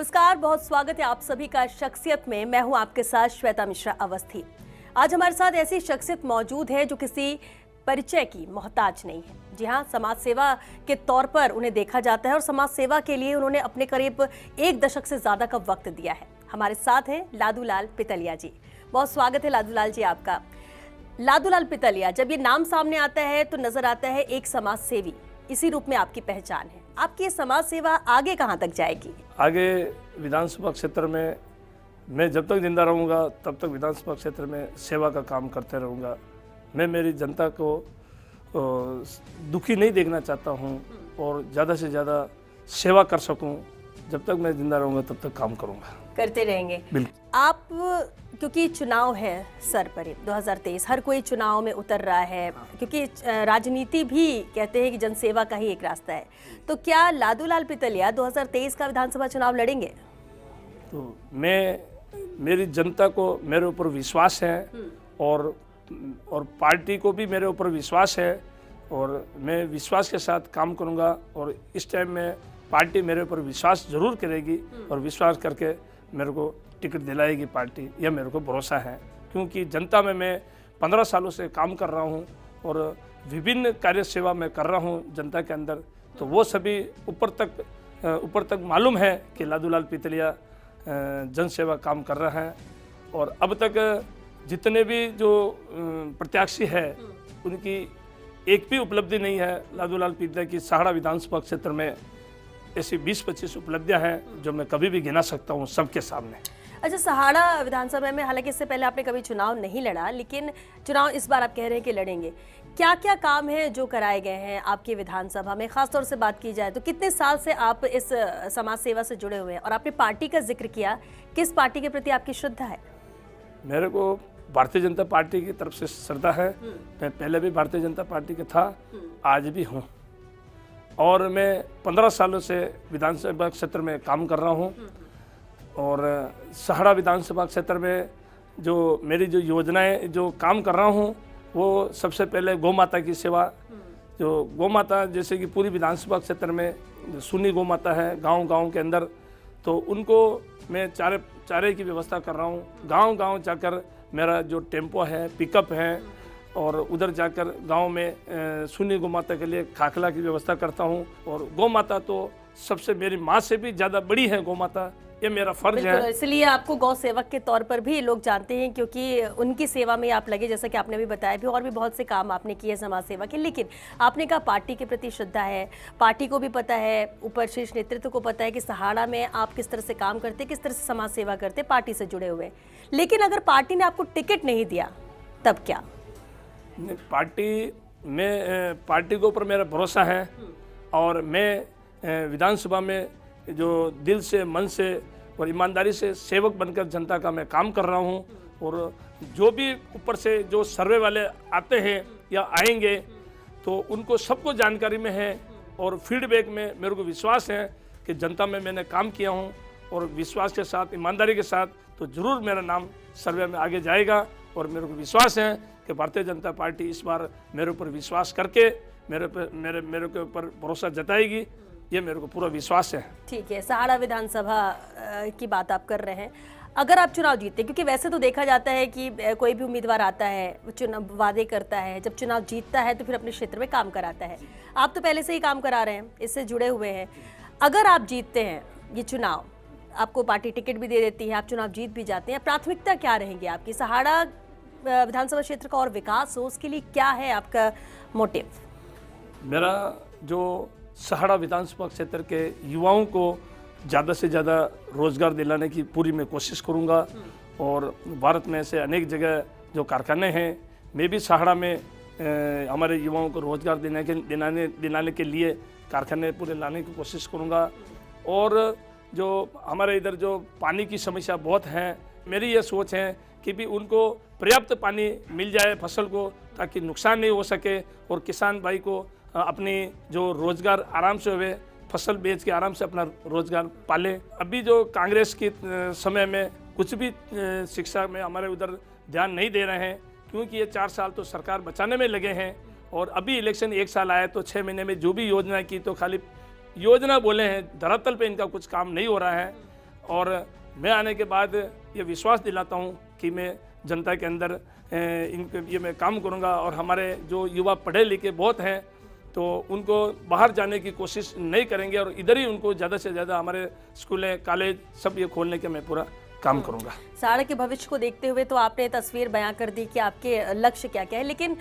नमस्कार, बहुत स्वागत है आप सभी का शख्सियत में। मैं हूं आपके साथ श्वेता मिश्रा अवस्थी। आज हमारे साथ ऐसी शख्सियत मौजूद है जो किसी परिचय की मोहताज नहीं है। जी हां, समाज सेवा के तौर पर उन्हें देखा जाता है और समाज सेवा के लिए उन्होंने अपने करीब 1 दशक से ज्यादा का वक्त दिया है। हमारे साथ हैं लादूलाल पितलिया जी। बहुत स्वागत है लादूलाल जी आपका। लादूलाल पितलिया, जब ये नाम सामने आता है तो नजर आता है एक समाज सेवी, इसी रूप में आपकी पहचान है। आपकी ये समाज सेवा आगे कहां तक जाएगी? आगे विधानसभा क्षेत्र में मैं जब तक जिंदा रहूंगा तब तक विधानसभा क्षेत्र में सेवा का काम करते रहूंगा। मैं मेरी जनता को दुखी नहीं देखना चाहता हूं और ज़्यादा से ज़्यादा सेवा कर सकूं। जब तक मैं जिंदा रहूंगा तब तक काम करूंगा, करते रहेंगे। बिल्कुल। आप, क्योंकि चुनाव है सर पर 2023, हर कोई चुनाव में उतर रहा है, क्योंकि राजनीति भी कहते हैं कि जनसेवा का ही एक रास्ता है। तो क्या लादूलाल पितलिया 2023 का विधानसभा चुनाव लड़ेंगे? तो मेरी जनता को मेरे ऊपर विश्वास है और पार्टी को भी मेरे ऊपर विश्वास है और मैं विश्वास के साथ काम करूंगा। और इस टाइम में पार्टी मेरे ऊपर विश्वास जरूर करेगी और विश्वास करके मेरे को टिकट दिलाएगी पार्टी, यह मेरे को भरोसा है। क्योंकि जनता में मैं 15 सालों से काम कर रहा हूं और विभिन्न कार्य सेवा में कर रहा हूं जनता के अंदर। तो वो सभी ऊपर तक मालूम है कि लादूलाल पितलिया जन सेवा काम कर रहा है। और अब तक जितने भी जो प्रत्याशी है उनकी एक भी उपलब्धि नहीं है। लादूलाल पितलिया की सहाड़ा विधानसभा क्षेत्र में ऐसी 20-25 उपलब्धियां हैं जो मैं कभी भी गिना सकता हूं सबके सामने। अच्छा, सहाड़ा विधानसभा में हालांकि इससे पहले आपने कभी चुनाव नहीं लड़ा, लेकिन चुनाव इस बार आप कह रहे हैं कि लड़ेंगे। क्या क्या काम है जो कराए गए हैं आपकी विधानसभा में? खासतौर से बात की जाए तो कितने साल से आप इस समाज सेवा से जुड़े हुए हैं? और आपने पार्टी का जिक्र किया, किस पार्टी के प्रति आपकी श्रद्धा है? मेरे को भारतीय जनता पार्टी की तरफ से श्रद्धा है। मैं पहले भी भारतीय जनता पार्टी का था, आज भी हूँ। और मैं 15 सालों से विधानसभा क्षेत्र में काम कर रहा हूँ। और सहाड़ा विधानसभा क्षेत्र में जो मेरी जो योजनाएं जो काम कर रहा हूँ वो सबसे पहले गौ माता की सेवा। जो गौ माता, जैसे कि पूरी विधानसभा क्षेत्र में सुन्नी गौ माता है गांव-गांव के अंदर, तो उनको मैं चारे की व्यवस्था कर रहा हूँ। गांव-गांव जाकर मेरा जो टेम्पो है, पिकअप है, और उधर जाकर गांव में सुन्नी गौ माता के लिए खाखला की व्यवस्था करता हूं। और गौ माता तो सबसे, मेरी माँ से भी ज़्यादा बड़ी है गौ माता, ये मेरा फर्ज है। इसलिए आपको गौ सेवक के तौर पर भी लोग जानते हैं, क्योंकि उनकी सेवा में आप लगे, जैसा कि आपने भी बताया भी, और भी बहुत से काम आपने किए समाज सेवा के। लेकिन आपने कहा पार्टी के प्रति श्रद्धा है, पार्टी को भी पता है, ऊपर शीर्ष नेतृत्व को पता है कि सहाड़ा में आप किस तरह से काम करते, किस तरह से समाज सेवा करते, पार्टी से जुड़े हुए। लेकिन अगर पार्टी ने आपको टिकट नहीं दिया तब क्या? पार्टी के ऊपर मेरा भरोसा है और मैं विधानसभा में जो दिल से, मन से और ईमानदारी से सेवक बनकर जनता का मैं काम कर रहा हूं। और जो भी ऊपर से जो सर्वे वाले आते हैं या आएंगे तो उनको सबको जानकारी में है और फीडबैक में मेरे को विश्वास है कि जनता में मैंने काम किया हूं। और विश्वास के साथ, ईमानदारी के साथ, तो ज़रूर मेरा नाम सर्वे में आगे जाएगा। और मेरे को विश्वास है कि भारतीय जनता पार्टी इस बार मेरे ऊपर विश्वास करके मेरे के ऊपर भरोसा जताएगी, ये मेरे को पूरा विश्वास है। ठीक है, सहाड़ा विधानसभा की बात आप कर रहे हैं। अगर आप चुनाव जीतते, क्योंकि वैसे तो देखा जाता है कि कोई भी उम्मीदवार आता है, चुनाव वादे करता है, जब चुनाव जीतता है तो फिर अपने क्षेत्र में काम कराता है। आप तो पहले से ही काम करा रहे हैं, इससे जुड़े हुए हैं। अगर आप जीतते हैं ये चुनाव, आपको पार्टी टिकट भी दे देती है, आप चुनाव जीत भी जाते हैं, प्राथमिकता क्या रहेंगी आपकी? सहाड़ा विधानसभा क्षेत्र का और विकास हो, उसके लिए क्या है आपका मोटिव? मेरा जो सहाड़ा विधानसभा क्षेत्र के युवाओं को ज़्यादा से ज़्यादा रोजगार दिलाने की पूरी मैं कोशिश करूंगा। और भारत में ऐसे अनेक जगह जो कारखाने हैं, मैं भी सहाड़ा में हमारे युवाओं को रोजगार दिलाने के लिए कारखाने पूरे लाने की कोशिश करूंगा। और जो हमारे इधर जो पानी की समस्या बहुत है, मेरी ये सोच है कि भी उनको पर्याप्त पानी मिल जाए फसल को, ताकि नुकसान नहीं हो सके और किसान भाई को अपनी जो रोजगार आराम से हुए, फसल बेच के आराम से अपना रोजगार पाले। अभी जो कांग्रेस के समय में कुछ भी शिक्षा में हमारे उधर ध्यान नहीं दे रहे हैं, क्योंकि ये 4 साल तो सरकार बचाने में लगे हैं। और अभी इलेक्शन 1 साल आया तो 6 महीने में जो भी योजना की तो खाली योजना बोले हैं, धरातल पे इनका कुछ काम नहीं हो रहा है। और मैं आने के बाद ये विश्वास दिलाता हूँ कि मैं जनता के अंदर ये मैं काम करूँगा। और हमारे जो युवा पढ़े लिखे बहुत हैं तो उनको बाहर जाने की कोशिश नहीं करेंगे और इधर ही उनको ज़्यादा से ज़्यादा हमारे स्कूलें कॉलेज सब ये खोलने के मैं पूरा काम करूँगा। सहाड़ा के भविष्य को देखते हुए तो आपने तस्वीर बयां कर दी कि आपके लक्ष्य क्या क्या है, लेकिन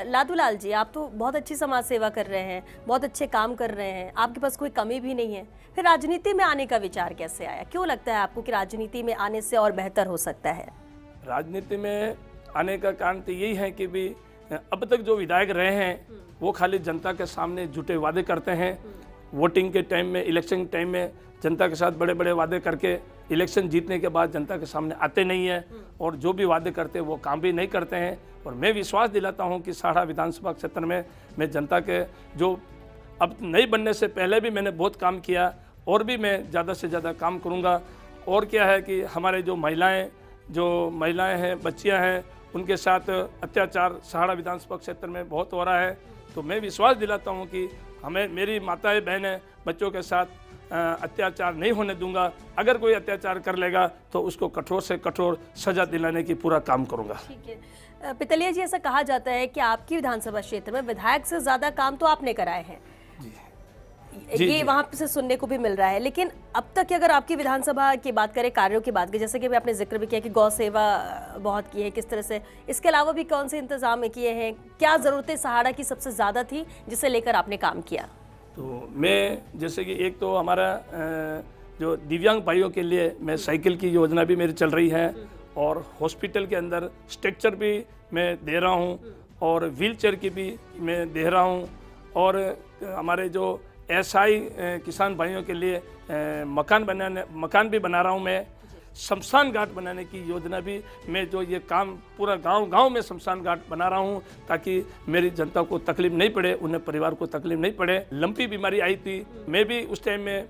लादूलाल जी आप तो बहुत अच्छी समाज सेवा कर रहे हैं, बहुत अच्छे काम कर रहे हैं, आपके पास कोई कमी भी नहीं है, फिर राजनीति में आने का विचार कैसे आया? क्यों लगता है आपको कि राजनीति में आने से और बेहतर हो सकता है? राजनीति में आने का कारण तो यही है कि भी अब तक जो विधायक रहे हैं वो खाली जनता के सामने झूठे वादे करते हैं। वोटिंग के टाइम में, इलेक्शन टाइम में जनता के साथ बड़े बड़े वादे करके इलेक्शन जीतने के बाद जनता के सामने आते नहीं है और जो भी वादे करते हैं वो काम भी नहीं करते हैं। और मैं विश्वास दिलाता हूं कि सहाड़ा विधानसभा क्षेत्र में मैं जनता के जो अब नहीं बनने से पहले भी मैंने बहुत काम किया और भी मैं ज़्यादा से ज़्यादा काम करूँगा। और क्या है कि हमारे जो महिलाएँ हैं, बच्चियाँ हैं, उनके साथ अत्याचार सहाड़ा विधानसभा क्षेत्र में बहुत हो रहा है। तो मैं विश्वास दिलाता हूं कि मेरी माताएं बहनें बच्चों के साथ अत्याचार नहीं होने दूंगा। अगर कोई अत्याचार कर लेगा तो उसको कठोर से कठोर सजा दिलाने की पूरा काम करूंगा। ठीक है। पितलिया जी, ऐसा कहा जाता है कि आपकी विधानसभा क्षेत्र में विधायक से ज़्यादा काम तो आपने कराए हैं। ये वहाँ से सुनने को भी मिल रहा है, लेकिन अब तक की अगर आपकी विधानसभा की बात करें, कार्यों की बात करें, जैसे कि आपने जिक्र भी किया कि गौ सेवा बहुत की है, किस तरह से, इसके अलावा भी कौन से इंतजाम किए हैं? क्या ज़रूरतें सहाड़ा की सबसे ज़्यादा थी जिसे लेकर आपने काम किया? तो मैं जैसे कि एक तो हमारा जो दिव्यांग भाइयों के लिए मैं साइकिल की योजना भी मेरी चल रही है और हॉस्पिटल के अंदर स्ट्रक्चर भी मैं दे रहा हूँ और व्हील चेयर की भी मैं दे रहा हूँ। और हमारे जो एसआई किसान भाइयों के लिए मकान भी बना रहा हूँ। मैं शमशान घाट बनाने की योजना भी मैं जो ये काम पूरा गांव में शमशान घाट बना रहा हूँ ताकि मेरी जनता को तकलीफ नहीं पड़े, उन्हें परिवार को तकलीफ नहीं पड़े। लंपी बीमारी आई थी, मैं भी उस टाइम में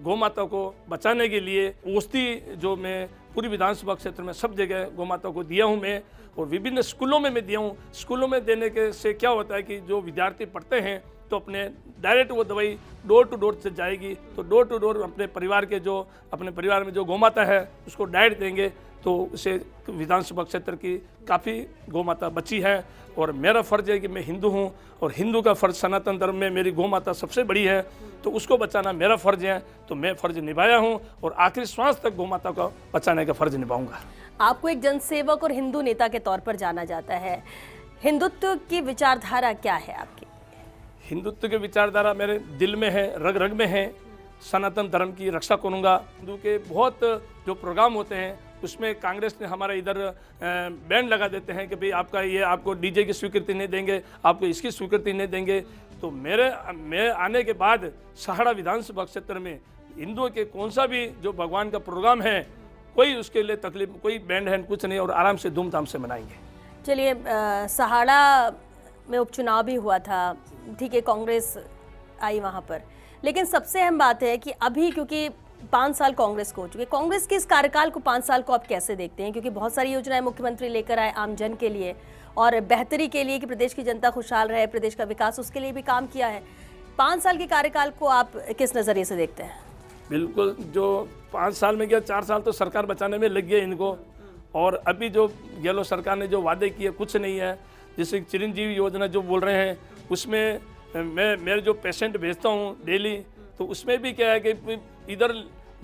गौ माता को बचाने के लिए औषधि जो मैं पूरी विधानसभा क्षेत्र में सब जगह गौ माता को दिया हूँ मैं और विभिन्न स्कूलों में मैं दिया हूँ। स्कूलों में देने के से क्या होता है कि जो विद्यार्थी पढ़ते हैं तो अपने डायरेक्ट वो दवाई डोर टू डोर से जाएगी, तो डोर टू डोर अपने परिवार में जो गौमाता है उसको डाइट देंगे तो उसे विधानसभा क्षेत्र की काफ़ी गौमाता बची है। और मेरा फ़र्ज़ है कि मैं हिंदू हूँ और हिंदू का फ़र्ज़ सनातन धर्म में मेरी गौमाता सबसे बड़ी है, तो उसको बचाना मेरा फ़र्ज़ है। तो मैं फ़र्ज़ निभाया हूँ और आखिरी श्वास तक गौमाता को बचाने का फ़र्ज़ निभाऊंगा। आपको एक जनसेवक और हिंदू नेता के तौर पर जाना जाता है, हिंदुत्व की विचारधारा क्या है आपकी? हिंदुत्व की विचारधारा मेरे दिल में है, रग रग में है। सनातन धर्म की रक्षा करूँगा। हिंदू के बहुत जो प्रोग्राम होते हैं उसमें कांग्रेस ने हमारे इधर बैन लगा देते हैं कि भाई आपको डीजे की स्वीकृति नहीं देंगे, आपको इसकी स्वीकृति नहीं देंगे। तो मैं आने के बाद सहाड़ा विधानसभा क्षेत्र में हिंदुओं के कौन सा भी जो भगवान का प्रोग्राम है कोई उसके लिए तकलीफ, कोई बैंड है कुछ नहीं और आराम से धूमधाम से मनाएंगे। चलिए, सहाड़ा में उपचुनाव भी हुआ था, ठीक है, कांग्रेस आई वहाँ पर, लेकिन सबसे अहम बात है कि अभी क्योंकि 5 साल कांग्रेस को हो चुके, कांग्रेस के इस कार्यकाल को 5 साल को आप कैसे देखते हैं? क्योंकि बहुत सारी योजनाएं मुख्यमंत्री लेकर आए आम जन के लिए और बेहतरी के लिए कि प्रदेश की जनता खुशहाल रहे, प्रदेश का विकास, उसके लिए भी काम किया है। 5 साल के कार्यकाल को आप किस नज़रिए से देखते हैं? बिल्कुल, जो 5 साल में गया 4 साल तो सरकार बचाने में लग गया इनको, और अभी जो गहलोत सरकार ने जो वादे किए कुछ नहीं है। जैसे चिरंजीवी योजना जो बोल रहे हैं उसमें मेरे जो पेशेंट भेजता हूँ डेली, तो उसमें भी क्या है कि इधर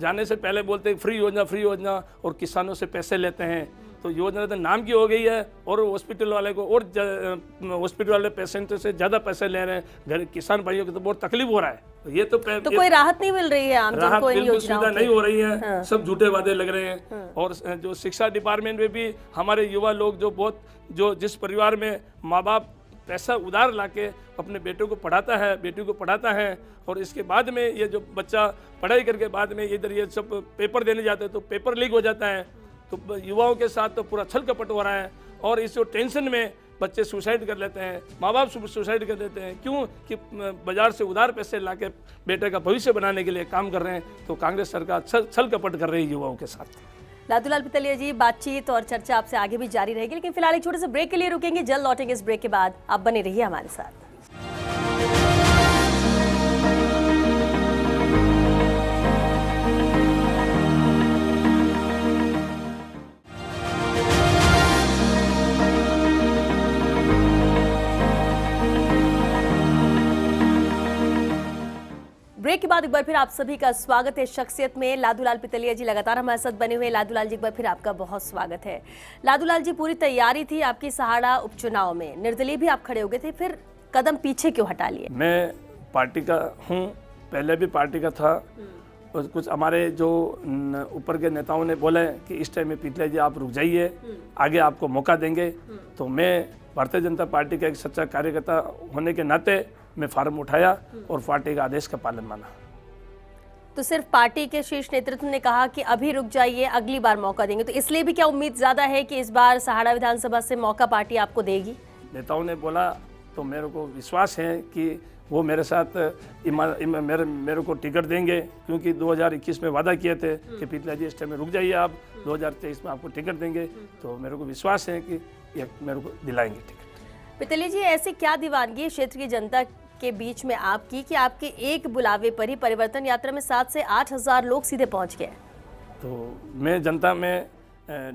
जाने से पहले बोलते हैं फ्री योजना और किसानों से पैसे लेते हैं। तो योजना तो नाम की हो गई है और हॉस्पिटल वाले को और हॉस्पिटल वाले पेशेंट से ज़्यादा पैसे ले रहे हैं। घर किसान भाइयों को तो बहुत तकलीफ हो रहा है। ये तो कोई राहत नहीं मिल रही है आम जन को इन योजनाओं नहीं हो रही है। हाँ। सब झूठे वादे लग रहे हैं। हाँ। और जो शिक्षा डिपार्टमेंट में भी हमारे युवा लोग जो जिस परिवार में माँ बाप पैसा उधार लाके अपने बेटों को पढ़ाता है, बेटी को पढ़ाता है, और इसके बाद में ये जो बच्चा पढ़ाई करके बाद में इधर ये सब पेपर देने जाते हैं तो पेपर लीक हो जाता है। तो युवाओं के साथ तो पूरा छल कपट हो रहा है और इस जो टेंशन में बच्चे सुसाइड कर लेते हैं, माँ बाप सुसाइड कर लेते हैं। क्यों? कि बाजार से उधार पैसे लाके बेटे का भविष्य बनाने के लिए काम कर रहे हैं। तो कांग्रेस सरकार छल कपट कर रही है युवाओं के साथ। लादूलाल पितलिया जी, बातचीत और चर्चा आपसे आगे भी जारी रहेगी, लेकिन फिलहाल एक छोटे से ब्रेक के लिए रुकेंगे, जल्द लौटेंगे इस ब्रेक के बाद। आप बने रहिए हमारे साथ। ब्रेक के बाद एक बार फिर आप सभी का स्वागत है शख्सियत में। लादूलाल पितलिया जी लगातार हमारे साथ बने हुए। लादूलाल जी, एक बार फिर आपका बहुत स्वागत है। लादूलाल जी, पूरी तैयारी थी आपकी सहाड़ा उपचुनाव में, निर्दलीय भी आप खड़े हो गए थे, फिर कदम पीछे क्यों हटा लिए? मैं पार्टी का हूँ, पहले भी पार्टी का था। और कुछ हमारे जो ऊपर के नेताओं ने बोला कि इस टाइम में पितलिया जी आप रुक जाइए, आगे आपको मौका देंगे। तो मैं भारतीय जनता पार्टी का एक सच्चा कार्यकर्ता होने के नाते मैं फार्म उठाया और पार्टी का आदेश का पालन माना। तो सिर्फ पार्टी के शीर्ष नेतृत्व ने कहा कि अभी रुक जाइए, अगली बार मौका देंगे, तो इसलिए भी क्या उम्मीद ज्यादा है कि इस बार सहाड़ा विधानसभा से मौका पार्टी आपको देगी? नेताओं ने बोला तो मेरे को विश्वास है कि वो मेरे साथ मेरे को टिकट देंगे, क्योंकि 2021 में वादा किए थे कि पितलिया जी इस टाइम में रुक जाइए, आप 2023 में आपको टिकट देंगे। तो मेरे को विश्वास है कि ये मेरे को दिलाएंगे टिकट। पितलिया जी, ऐसी क्या दीवानगी क्षेत्र की जनता के बीच में आपकी कि आपके एक बुलावे पर ही परिवर्तन यात्रा में 7 से 8 हजार लोग सीधे पहुंच गए? तो मैं जनता में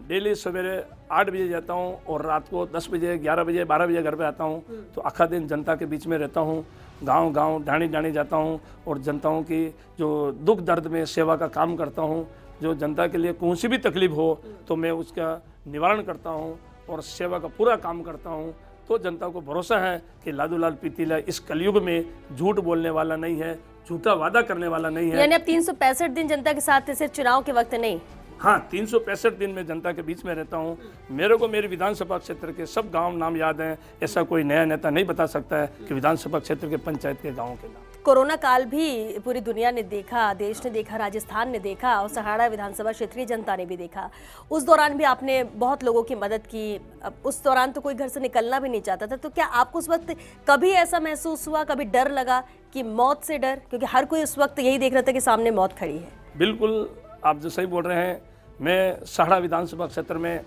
डेली सवेरे 8 बजे जाता हूँ और रात को 10 बजे, 11 बजे, 12 बजे घर पे आता हूँ। तो आखा दिन जनता के बीच में रहता हूँ, गांव गांव ढाणी ढाणी जाता हूँ और जनताओं की जो दुख दर्द में सेवा का काम करता हूँ। जो जनता के लिए कौन सी भी तकलीफ हो तो मैं उसका निवारण करता हूँ और सेवा का पूरा काम करता हूँ। तो जनता को भरोसा है कि लादूलाल पितलिया इस कलयुग में झूठ बोलने वाला नहीं है, झूठा वादा करने वाला नहीं है। यानी अब 365 दिन जनता के साथ थे, सिर्फ चुनाव के वक्त नहीं? हाँ, 365 दिन में जनता के बीच में रहता हूँ। मेरे को मेरे विधानसभा क्षेत्र के सब गांव नाम याद हैं। ऐसा कोई नया नेता नहीं बता सकता है कि विधानसभा क्षेत्र के पंचायत के गाँव के नाम। कोरोना काल भी पूरी दुनिया ने देखा, देश ने देखा, राजस्थान ने देखा और सहाड़ा विधानसभा क्षेत्रीय जनता ने भी देखा। उस दौरान भी आपने बहुत लोगों की मदद की। उस दौरान तो कोई घर से निकलना भी नहीं चाहता था, तो क्या आपको उस वक्त कभी ऐसा महसूस हुआ, कभी डर लगा कि मौत से डर? क्योंकि हर कोई उस वक्त यही देख रहा था कि सामने मौत खड़ी है। बिल्कुल, आप जो सही बोल रहे हैं। मैं सहाड़ा विधानसभा क्षेत्र में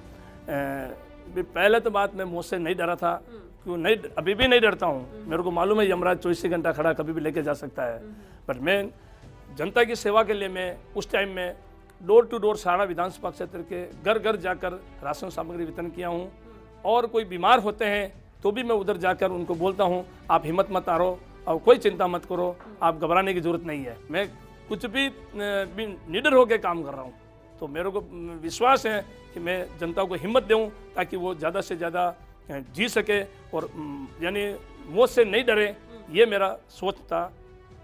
पहले तो बात मैं मौत से नहीं डरा था, क्यों नहीं, अभी भी नहीं डरता हूँ। मेरे को मालूम है यमराज 24 घंटा खड़ा कभी भी लेके जा सकता है। बट मैं जनता की सेवा के लिए मैं उस टाइम में डोर टू डोर सहाड़ा विधानसभा क्षेत्र के घर घर जाकर राशन सामग्री वितरण किया हूँ। और कोई बीमार होते हैं तो भी मैं उधर जाकर उनको बोलता हूँ, आप हिम्मत मत हारो और कोई चिंता मत करो, आप घबराने की जरूरत नहीं है। मैं कुछ भी निडर होकर काम कर रहा हूँ। तो मेरे को विश्वास है कि मैं जनता को हिम्मत दूं ताकि वो ज़्यादा से ज़्यादा जी सके और यानी मौत से नहीं डरे। ये मेरा सोच था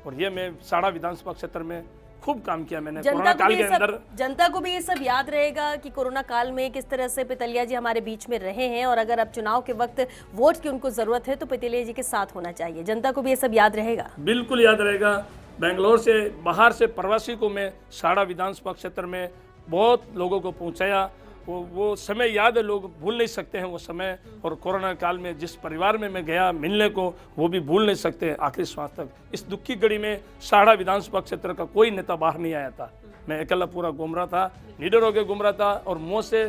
और ये मैं सहाड़ा विधानसभा क्षेत्र में खूब काम किया मैंने कोरोना काल के अंदर। जनता को भी ये सब याद रहेगा कि कोरोना काल में किस तरह से पितलिया जी हमारे बीच में रहे हैं, और अगर अब चुनाव के वक्त वोट की उनको जरूरत है तो पितलिया जी के साथ होना चाहिए। जनता को भी ये सब याद रहेगा? बिल्कुल याद रहेगा। बेंगलोर से, बाहर से प्रवासी को मैं सहाड़ा विधानसभा क्षेत्र में बहुत लोगों को पहुंचाया। वो समय याद है, लोग भूल नहीं सकते हैं वो समय। और कोरोना काल में जिस परिवार में मैं गया मिलने को, वो भी भूल नहीं सकते आखिरी श्वास तक। इस दुख की घड़ी में सहाड़ा विधानसभा क्षेत्र का कोई नेता बाहर नहीं आया था। मैं अकेला पूरा घूम रहा था, निडर होकर घूम रहा था और मौत से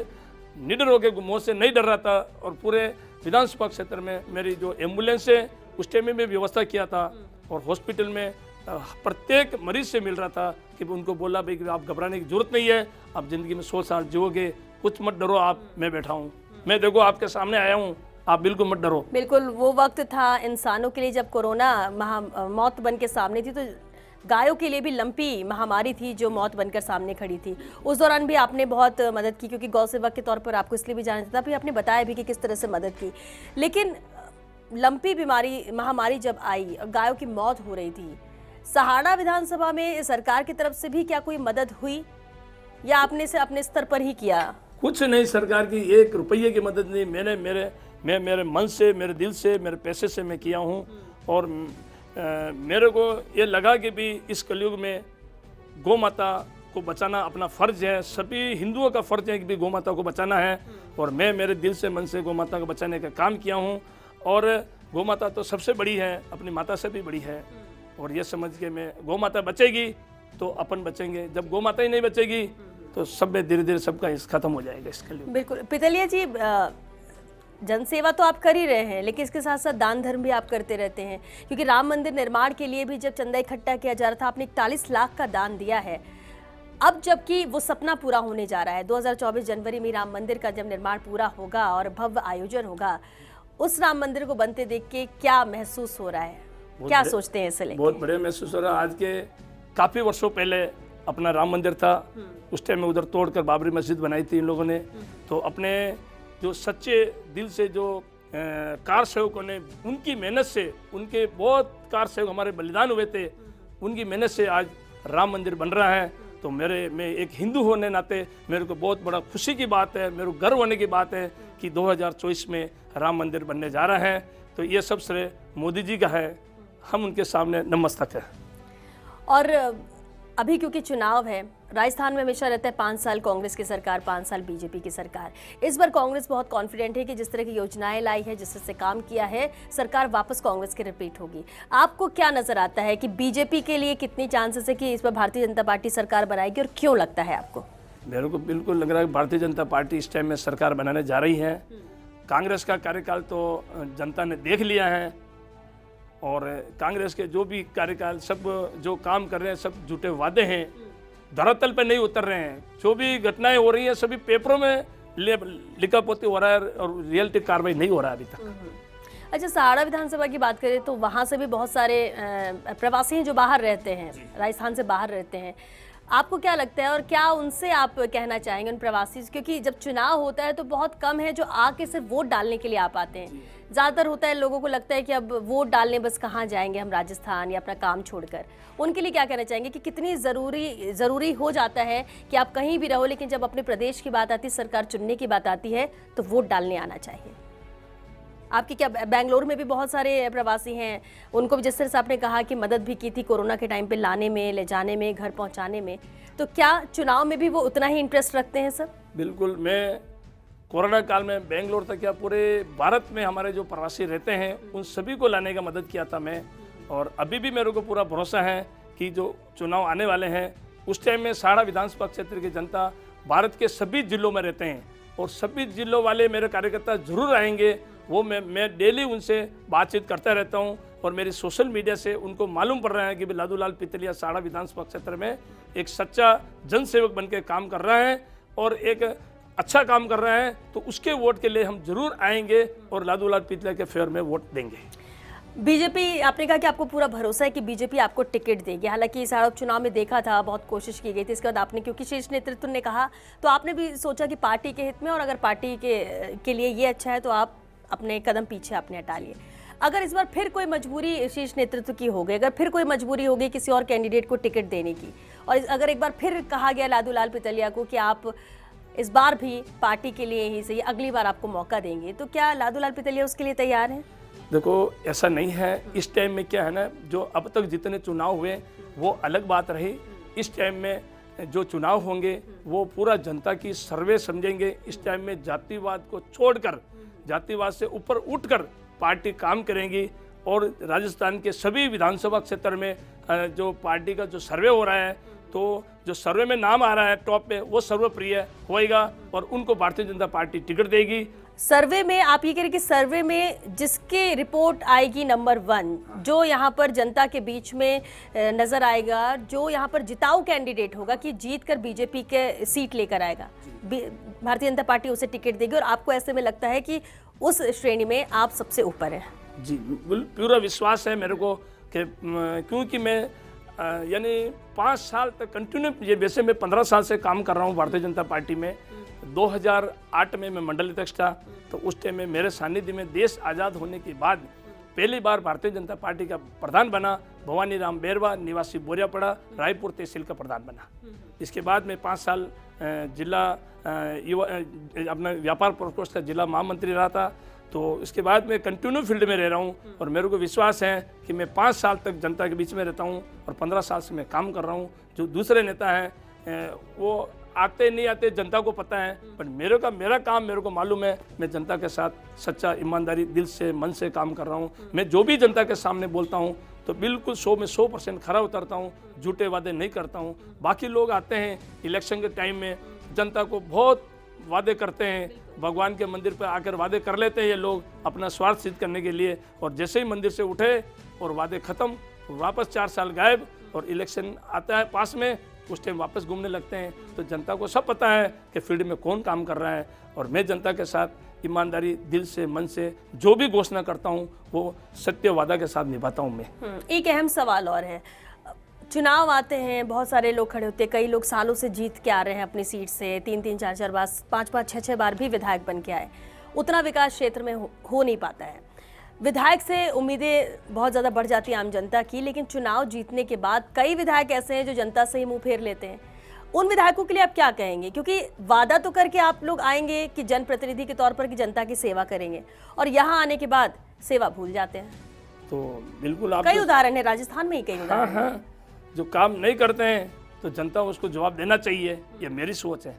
निडर होकर मौत से नहीं डर रहा था। और पूरे विधानसभा क्षेत्र में मेरी जो एम्बुलेंस है उस टाइम में भी व्यवस्था किया था और हॉस्पिटल में प्रत्येक मरीज से मिल रहा था कि उनको बोला भाई कि आप घबराने की जरूरत नहीं है, आप जिंदगी में 100 साल जियोगे, कुछ मत डरो, आप, मैं बैठा हूँ, मैं देखो आपके सामने आया हूँ, आप बिल्कुल मत डरो। बिल्कुल वो वक्त था इंसानों के लिए जब कोरोना मौत बन के सामने थी, तो गायों के लिए भी लंपी महामारी थी जो मौत बनकर सामने खड़ी थी। उस दौरान भी आपने बहुत मदद की, क्योंकि गौ सेवक के तौर पर आपको इसलिए भी जाना था, फिर आपने बताया भी कि किस तरह से मदद की। लेकिन लंपी बीमारी महामारी जब आई, गायों की मौत हो रही थी, सहाड़ा विधानसभा में सरकार की तरफ से भी क्या कोई मदद हुई या आपने से अपने स्तर पर ही किया? कुछ नहीं, सरकार की 1 रुपये की मदद नहीं। मैं मेरे मन से, मेरे दिल से, मेरे पैसे से मैं किया हूँ। और मेरे को ये लगा कि भी इस कलयुग में गौ माता को बचाना अपना फर्ज है। सभी हिंदुओं का फर्ज है कि भी गौ माता को बचाना है। और मैं मेरे दिल से, मन से गौ माता को बचाने का काम किया हूँ। और गौ माता तो सबसे बड़ी है, अपनी माता से भी बड़ी है। और ये समझ के मैं, गौ माता बचेगी तो अपन बचेंगे, जब गौ माता ही नहीं बचेगी तो सब में धीरे धीरे सबका खत्म हो जाएगा इसके लिए। बिल्कुल पितलिया जी, जनसेवा तो आप कर ही रहे हैं, लेकिन इसके साथ साथ दान धर्म भी आप करते रहते हैं, क्योंकि राम मंदिर निर्माण के लिए भी जब चंदा इकट्ठा किया जा रहा था, आपने 41 लाख का दान दिया है। अब जबकि वो सपना पूरा होने जा रहा है, 2024 जनवरी में राम मंदिर का जब निर्माण पूरा होगा और भव्य आयोजन होगा, उस राम मंदिर को बनते देख के क्या महसूस हो रहा है, क्या सोचते हैं इसलिए? बहुत बढ़िया महसूस हो रहा है। आज के काफ़ी वर्षों पहले अपना राम मंदिर था, उस टाइम में उधर तोड़कर बाबरी मस्जिद बनाई थी इन लोगों ने। तो अपने जो सच्चे दिल से जो कार सेवकों ने, उनकी मेहनत से, उनके बहुत कार सेवक हमारे बलिदान हुए थे, उनकी मेहनत से आज राम मंदिर बन रहा है। तो मैं एक हिंदू होने नाते मेरे को बहुत बड़ा खुशी की बात है, मेरे को गर्व होने की बात है कि 2024 में राम मंदिर बनने जा रहा है। तो ये सब श्रेय मोदी जी का है, हम उनके सामने नतमस्तक है। और अभी क्योंकि चुनाव है, राजस्थान में हमेशा रहता है 5 साल कांग्रेस की सरकार, 5 साल बीजेपी की सरकार। इस बार कांग्रेस बहुत कॉन्फिडेंट है कि जिस तरह की योजनाएं लाई है, जिस तरह से काम किया है, सरकार वापस कांग्रेस की रिपीट होगी। आपको क्या नजर आता है कि बीजेपी के लिए कितनी चांसेस है कि इस बार भारतीय जनता पार्टी सरकार बनाएगी, और क्यों लगता है आपको? मेरे को बिल्कुल लग रहा है कि भारतीय जनता पार्टी इस टाइम में सरकार बनाने जा रही है। कांग्रेस का कार्यकाल तो जनता ने देख लिया है, और कांग्रेस के जो भी कार्यकाल, सब जो काम कर रहे हैं, सब झूठे वादे हैं, धरातल पे नहीं उतर रहे हैं। जो भी घटनाएं हो रही हैं सभी पेपरों में लिखा पोती हो रहा है, और रियलिटी कार्रवाई नहीं हो रहा है अभी तक। अच्छा, सहाड़ा विधानसभा की बात करें तो वहाँ से भी बहुत सारे प्रवासी हैं जो बाहर रहते हैं, राजस्थान से बाहर रहते हैं। आपको क्या लगता है, और क्या उनसे आप कहना चाहेंगे उन प्रवासी, क्योंकि जब चुनाव होता है तो बहुत कम है जो आके सिर्फ वोट डालने के लिए आ पाते हैं। ज़्यादातर होता है लोगों को लगता है कि अब वोट डालने बस कहाँ जाएंगे हम, राजस्थान या अपना काम छोड़कर। उनके लिए क्या कहना चाहेंगे कि कितनी ज़रूरी हो जाता है कि आप कहीं भी रहो, लेकिन जब अपने प्रदेश की बात आती है, सरकार चुनने की बात आती है, तो वोट डालने आना चाहिए? आपकी क्या, बेंगलोर में भी बहुत सारे प्रवासी हैं, उनको भी जिस तरह से आपने कहा कि मदद भी की थी कोरोना के टाइम पे, लाने में, ले जाने में, घर पहुंचाने में, तो क्या चुनाव में भी वो उतना ही इंटरेस्ट रखते हैं सर? बिल्कुल। मैं कोरोना काल में बेंगलोर तक क्या पूरे भारत में हमारे जो प्रवासी रहते हैं उन सभी को लाने का मदद किया था मैं। और अभी भी मेरे को पूरा भरोसा है कि जो चुनाव आने वाले हैं उस टाइम में सहाड़ा विधानसभा क्षेत्र की जनता भारत के सभी जिलों में रहते हैं, और सभी जिलों वाले मेरे कार्यकर्ता जरूर आएंगे। वो मैं डेली उनसे बातचीत करता रहता हूँ, और मेरी सोशल मीडिया से उनको मालूम पड़ रहा है कि लादूलाल पितलिया सहाड़ा विधानसभा क्षेत्र में एक सच्चा जनसेवक बन के काम कर रहा है, और एक अच्छा काम कर रहा है। तो उसके वोट के लिए हम जरूर आएंगे और लादूलाल पितलिया के फेवर में वोट देंगे। बीजेपी, आपने कहा कि आपको पूरा भरोसा है कि बीजेपी आपको टिकट देगी। हालांकि सहाड़ा उपचुनाव में देखा था, बहुत कोशिश की गई थी, इसके बाद आपने, क्योंकि शीर्ष नेतृत्व ने कहा, तो आपने भी सोचा कि पार्टी के हित में, और अगर पार्टी के लिए ये अच्छा है तो आप अपने कदम पीछे आपने हटा लिए। अगर इस बार फिर कोई मजबूरी शीर्ष नेतृत्व की हो गई, अगर फिर कोई मजबूरी हो गई किसी और कैंडिडेट को टिकट देने की, और अगर एक बार फिर कहा गया लादूलाल पितलिया को कि आप इस बार भी पार्टी के लिए ही सही, अगली बार आपको मौका देंगे, तो क्या लादूलाल पितलिया उसके लिए तैयार हैं? देखो, ऐसा नहीं है। इस टाइम में क्या है ना, जो अब तक जितने चुनाव हुए वो अलग बात रही। इस टाइम में जो चुनाव होंगे वो पूरा जनता की सर्वे समझेंगे। इस टाइम में जातिवाद को छोड़कर, जातिवाद से ऊपर उठकर पार्टी काम करेंगी, और राजस्थान के सभी विधानसभा क्षेत्र में जो पार्टी का जो सर्वे हो रहा है, तो जो सर्वे में नाम आ रहा है टॉप पे, वो सर्वप्रिय होएगा, और उनको भारतीय जनता पार्टी टिकट देगी। सर्वे में आप ये कह रहे कि सर्वे में जिसके रिपोर्ट आएगी नंबर 1, जो यहाँ पर जनता के बीच में नजर आएगा, जो यहाँ पर जिताऊ कैंडिडेट होगा कि जीत कर बीजेपी के सीट लेकर आएगा, भारतीय जनता पार्टी उसे टिकट देगी, और आपको ऐसे में लगता है कि उस श्रेणी में आप सबसे ऊपर हैं? जी, पूरा विश्वास है मेरे को कि क्योंकि मैं यानी 5 साल तक कंटिन्यू, ये वैसे मैं 15 साल से काम कर रहा हूँ भारतीय जनता पार्टी में। 2008 में मैं मंडल अध्यक्ष था, तो उस टाइम में मेरे सानिध्य में देश आज़ाद होने के बाद पहली बार भारतीय जनता पार्टी का प्रधान बना भवानी राम बेरवा, निवासी बोरियापड़ा, रायपुर तहसील का प्रधान बना। इसके बाद मैं 5 साल जिला अपना व्यापार प्रकोष्ठ का जिला महामंत्री रहा था। तो इसके बाद मैं कंटिन्यू फील्ड में रह रहा हूँ, और मेरे को विश्वास है कि मैं 5 साल तक जनता के बीच में रहता हूँ, और 15 साल से मैं काम कर रहा हूँ। जो दूसरे नेता हैं वो आते नहीं आते जनता को पता है, पर मेरा काम मेरे को मालूम है। मैं जनता के साथ सच्चा, ईमानदारी, दिल से, मन से काम कर रहा हूँ। मैं जो भी जनता के सामने बोलता हूँ तो बिल्कुल 100 में 100% खरा उतरता हूँ, झूठे वादे नहीं करता हूँ। बाकी लोग आते हैं इलेक्शन के टाइम में, जनता को बहुत वादे करते हैं, भगवान के मंदिर पर आकर वादे कर लेते हैं ये लोग अपना स्वार्थ सिद्ध करने के लिए, और जैसे ही मंदिर से उठे और वादे खत्म, वापस 4 साल गायब, और इलेक्शन आता है पास में, उस टाइम वापस घूमने लगते हैं। तो जनता को सब पता है कि फील्ड में कौन काम कर रहा है, और मैं जनता के साथ ईमानदारी, दिल से, मन से जो भी घोषणा करता हूँ वो सत्य वादा के साथ निभाता हूँ मैं। एक अहम सवाल और है, चुनाव आते हैं, बहुत सारे लोग खड़े होते हैं, कई लोग सालों से जीत के आ रहे हैं अपनी सीट से, 3-3, 4-4 बार, 5-5, 6-6 बार भी विधायक बन के आए। उतना विकास क्षेत्र में हो नहीं पाता है। विधायक से उम्मीदें बहुत ज़्यादा बढ़ जाती है आम जनता की, लेकिन चुनाव जीतने के बाद कई विधायक ऐसे हैं जो जनता से ही मुंह फेर लेते हैं। उन विधायकों के लिए आप क्या कहेंगे? क्योंकि वादा तो करके आप लोग आएंगे कि जनप्रतिनिधि के तौर पर कि जनता की सेवा करेंगे, और यहाँ आने के बाद सेवा भूल जाते हैं। तो बिल्कुल आप कई उदाहरण है, राजस्थान में ही कई उदाहरण हैं। हाँ, जो काम नहीं करते हैं तो जनता उसको जवाब देना चाहिए, ये मेरी सोच है।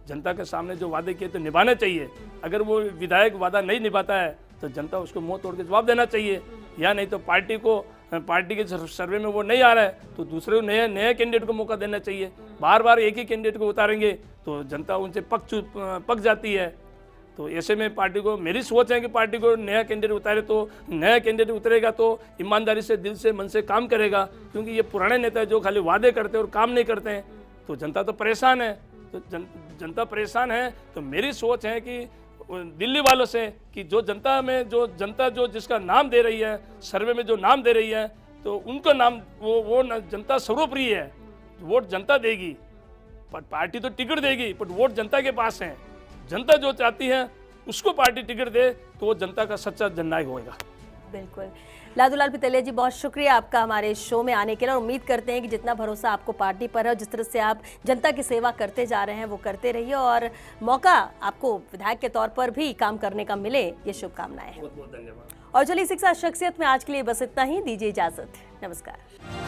जनता के सामने जो वादे किए तो निभाने चाहिए। अगर वो विधायक वादा नहीं निभाता है तो जनता उसको मुंह तोड़ के जवाब देना चाहिए, या नहीं तो पार्टी के सर्वे में वो नहीं आ रहा है तो दूसरे नए कैंडिडेट को मौका देना चाहिए। बार बार एक ही कैंडिडेट को उतारेंगे तो जनता उनसे पक जाती है। तो ऐसे में पार्टी को, मेरी सोच है कि पार्टी को नया कैंडिडेट उतारे, तो नया कैंडिडेट उतरेगा तो ईमानदारी से, दिल से, मन से काम करेगा। क्योंकि ये पुराने नेता जो खाली वादे करते हैं और काम नहीं करते हैं तो जनता तो परेशान है। तो जनता परेशान है तो मेरी सोच है कि दिल्ली वालों से कि जनता जो जिसका नाम दे रही है, सर्वे में जो नाम दे रही है, तो उनका नाम वो जनता सर्वप्रिय है। वोट जनता देगी, पार्टी तो टिकट देगी, पर वोट जनता के पास है। जनता जो चाहती है उसको पार्टी टिकट दे तो वो जनता का सच्चा जननायक होगा। बिल्कुल। लादूलाल पितलिया जी, बहुत शुक्रिया आपका हमारे शो में आने के लिए, और उम्मीद करते हैं कि जितना भरोसा आपको पार्टी पर है और जिस तरह से आप जनता की सेवा करते जा रहे हैं वो करते रहिए, और मौका आपको विधायक के तौर पर भी काम करने का मिले, ये शुभकामनाएं हैं। बहुत बहुत धन्यवाद। और चलिए शिक्षा शख्सियत में आज के लिए बस इतना ही। दीजिए इजाजत। नमस्कार।